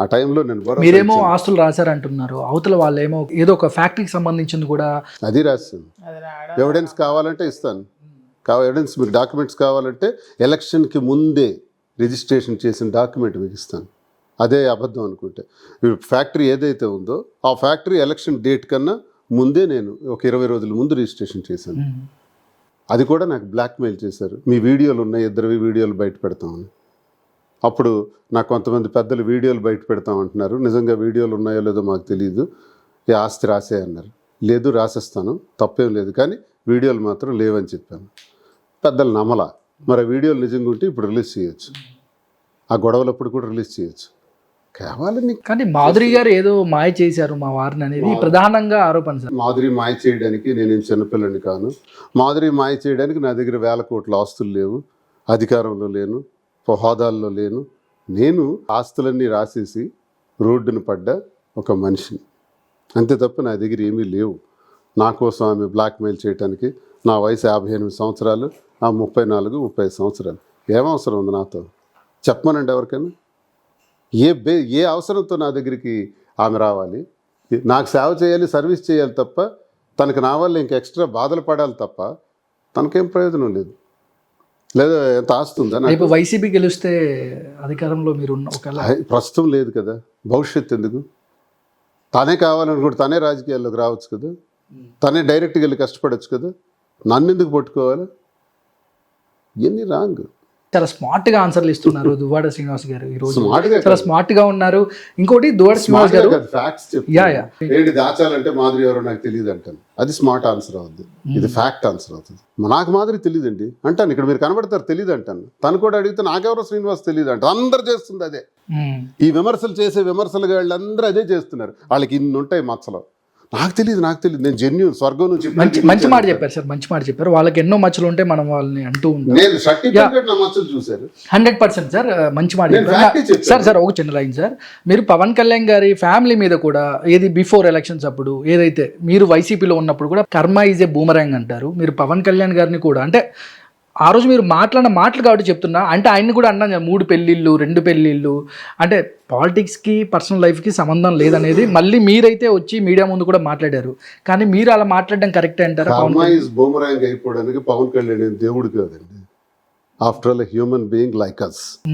ఆ టైంలో నేను మీరేమో ఆస్తులు రాశారంటున్నారు, అవతల వాళ్ళేమో ఏదో ఒక ఫ్యాక్టరీకి సంబంధించింది కూడా అది రాస్తాను. ఎవిడెన్స్ కావాలంటే ఇస్తాను. ఎవిడెన్స్ మీకు డాక్యుమెంట్స్ కావాలంటే ఎలక్షన్కి ముందే రిజిస్ట్రేషన్ చేసిన డాక్యుమెంట్ మీకు ఇస్తాను. అదే అబద్ధం అనుకుంటే. ఫ్యాక్టరీ ఏదైతే ఉందో ఆ ఫ్యాక్టరీ ఎలక్షన్ డేట్ కన్నా ముందే నేను ఒక 20 రోజుల ముందు రిజిస్ట్రేషన్ చేశాను. అది కూడా నాకు బ్లాక్మెయిల్ చేశారు. మీ వీడియోలు ఉన్నాయి, 2 వీడియోలు బయట పెడతామని. అప్పుడు నాకు కొంతమంది పెద్దలు వీడియోలు బయట పెడతామంటున్నారు. నిజంగా వీడియోలు ఉన్నాయో లేదో మాకు తెలియదు. ఈ ఆస్తి రాసే అన్నారు. లేదు, రాసేస్తాను, తప్పేం లేదు, కానీ వీడియోలు మాత్రం లేవని చెప్పాను. పెద్దలు నమ్మలా. మరి వీడియోలు నిజంగా ఉంటే ఇప్పుడు రిలీజ్ చేయొచ్చు, ఆ గొడవలప్పుడు కూడా రిలీజ్ చేయొచ్చు. కావాలని. కానీ మాధురి గారు ఏదో మాయ చేశారు మా వారిని అనేది ప్రధానంగా ఆరోపణ సార్. మాధురి మాయ చేయడానికి నేనేం చిన్నపిల్లని కాను. మాధురి మాయ చేయడానికి నా దగ్గర 1000 కోట్ల ఆస్తులు లేవు, అధికారంలో లేను, హోదాల్లో లేను. నేను ఆస్తులన్నీ రాసేసి రోడ్డును పడ్డ ఒక మనిషిని, అంతే తప్ప నా దగ్గర ఏమీ లేవు. నా కోసం ఆమె బ్లాక్మెయిల్ చేయడానికి. నా వయసు 58 సంవత్సరాలు, ఆ 34, 35 సంవత్సరాలు. ఏమవసరం ఉంది నాతో చెప్పమనండి ఎవరికైనా. ఏ అవసరంతో నా దగ్గరికి ఆమె రావాలి? నాకు సేవ చేయాలి, సర్వీస్ చేయాలి తప్ప, తనకు నా వల్ల ఇంక ఎక్స్ట్రా బాధలు పడాలి తప్ప తనకేం ప్రయోజనం లేదు. లేదా ఎంత ఆస్తుందా? రేపు వైసీపీ గెలిస్తే అధికారంలో మీరు ప్రస్తుతం లేదు కదా, భవిష్యత్తు ఎందుకు? తానే కావాలనుకుంటే తానే రాజకీయాల్లోకి రావచ్చు కదా, తనే డైరెక్ట్గా వెళ్ళి కష్టపడవచ్చు కదా, నన్ను ఎందుకు పట్టుకోవాలి? ఇవన్నీ రాంగ్. చాలా స్మార్ట్గా ఆన్సర్లు ఇస్తున్నారు దువ్వాడ శ్రీనివాస్ గారు ఈరోజు. చాలా స్మార్ట్గా ఉన్నారు. ఇంకోటి దువ్వాడ శ్రీనివాస్ గారు ఏంటి దాచాలంటే మాధురి ఎవరో నాకు తెలియదు అంటాను, అది స్మార్ట్ ఆన్సర్ అవుతుంది. ఇది ఫ్యాక్ట్ ఆన్సర్ అవుతుంది. నాకు మాధురి తెలియదండి అంటాను. ఇక్కడ మీరు కనబడతారు, తెలియదు అంటాను. తను కూడా అడిగితే నాకెవరో శ్రీనివాస్ తెలియదు అంట. అందరు చేస్తుంది అదే. ఈ విమర్శలు చేసే విమర్శలు వాళ్ళందరూ అదే చేస్తున్నారు. వాళ్ళకి ఇన్ని ఉంటాయి మచ్చలు. నాకు తెలియదు. నేను జెన్యూన్ స్వర్గం నుంచి. మంచి మాట చెప్పారు సార్, మంచి మాట చెప్పారు. వాళ్ళకి ఎన్నో మచ్చలు ఉంటే మనం వాళ్ళని అంటూ ఉంటాం. 100% సార్, మంచి మాట చెప్పారు సార్. ఒక చిన్న లైన్ సార్, మీరు పవన్ కళ్యాణ్ గారి ఫ్యామిలీ మీద కూడా ఏది బిఫోర్ ఎలక్షన్స్ అప్పుడు ఏదైతే మీరు వైసీపీలో ఉన్నప్పుడు కూడా కర్మ ఈజ్ ఏ బూమరాంగ్ అంటారు. మీరు పవన్ కళ్యాణ్ గారిని కూడా అంటే ఆ రోజు మీరు మాట్లాడిన మాటలు కాబట్టి చెప్తున్నా. అంటే ఆయన్ని కూడా అన్నాను 3 పెళ్ళిళ్ళు 2 పెళ్ళిళ్ళు అంటే పాలిటిక్స్కి పర్సనల్ లైఫ్కి సంబంధం లేదనేది మళ్ళీ మీరైతే వచ్చి మీడియా ముందు కూడా మాట్లాడారు. కానీ మీరు అలా మాట్లాడడం కరెక్టే అంటారా? బూమరాంగ్ అయిపోవడానికి పవన్ కళ్యాణ్ దేవుడు కాదండి. After all human being like అస్.